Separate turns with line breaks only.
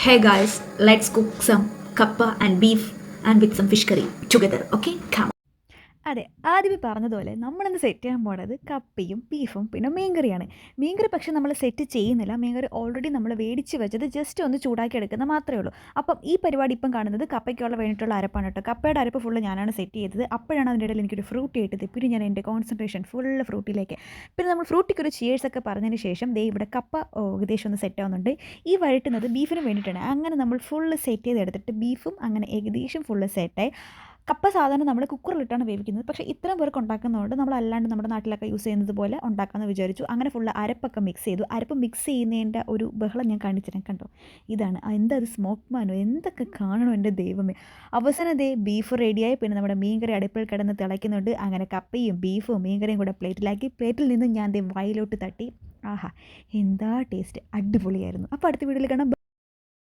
Hey guys, let's cook some kappa and beef and with some fish curry together. Okay, come.
അതെ, ആദ്യമേ പറഞ്ഞതുപോലെ നമ്മളിന്ന് set ചെയ്യാൻ പോണത് കപ്പയും ബീഫും പിന്നെ മീൻകറിയാണ്. മീൻകറി പക്ഷേ നമ്മൾ സെറ്റ് ചെയ്യുന്നില്ല. മീൻകറി ഓൾറെഡി നമ്മൾ വേടിച്ച് വെച്ചത് ജസ്റ്റ് ഒന്ന് ചൂടാക്കി എടുക്കുന്ന മാത്രമേ ഉള്ളൂ. അപ്പം ഈ പരിപാടി ഇപ്പം കാണുന്നത് കപ്പയ്ക്കുള്ള വേണ്ടിയിട്ടുള്ള അരപ്പാണ് കേട്ടോ. കപ്പയുടെ അരപ്പ് ഫുള്ള് ഞാനാണ് സെറ്റ് ചെയ്തത്. അപ്പോഴാണ് അതിൻ്റെ ഇടയിൽ എനിക്കൊരു ഫ്രൂട്ടി കിട്ടിയത്. പിന്നെ ഞാൻ എൻ്റെ കോൺസെൻട്രേഷൻ ഫുള്ള് ഫ്രൂട്ടിലേക്ക്. പിന്നെ നമ്മൾ ഫ്രൂട്ടിക്കൊരു ചിയേഴ്സൊക്കെ പറഞ്ഞതിന് ശേഷം ദേ ഇവിടെ കപ്പ ഏകദേശം ഒന്ന് സെറ്റ് ആവുന്നുണ്ട്. ഈ വഴറ്റുന്നത് ബീഫിന് വേണ്ടിയിട്ടാണ്. അങ്ങനെ നമ്മൾ ഫുള്ള് സെറ്റ് ചെയ്തെടുത്തിട്ട് ബീഫും അങ്ങനെ ഏകദേശം ഫുള്ള് സെറ്റായി. കപ്പ സാധാരണ നമ്മൾ കുക്കറിലിട്ടാണ് വേവിക്കുന്നത്. പക്ഷേ ഇത്രയും പേർക്ക് ഉണ്ടാക്കുന്നതുകൊണ്ട് നമ്മൾ അല്ലാണ്ട് നമ്മുടെ നാട്ടിലൊക്കെ യൂസ് ചെയ്യുന്നത് പോലെ ഉണ്ടാക്കാമെന്ന് വിചാരിച്ചു. അങ്ങനെ ഫുള്ള് അരപ്പൊക്കെ മിക്സ് ചെയ്തു. അരപ്പ് മിക്സ് ചെയ്യുന്നതിൻ്റെ ഒരു ബഹളം ഞാൻ കാണിച്ചു തരാം. കണ്ടോ, ഇതാണ് എന്താ അത് സ്മോക്ക് മാനോ, എന്തൊക്കെ കാണണോ എൻ്റെ ദൈവമേ. അവസാനം ദേ ബീഫ് റെഡിയായി. പിന്നെ നമ്മുടെ മീൻകറി അടുപ്പിൽ കിടന്ന് തിളയ്ക്കുന്നുണ്ട്. അങ്ങനെ കപ്പയും ബീഫും മീൻകറിയും കൂടെ പ്ലേറ്റിലാക്കി. പ്ലേറ്റിൽ നിന്ന് ഞാൻ ദേ വായിലോട്ട് തട്ടി. ആഹാ, എന്താ ടേസ്റ്റ്, അടിപൊളിയായിരുന്നു. അപ്പോൾ അടുത്ത വീഡിയോയിൽ കാണാം.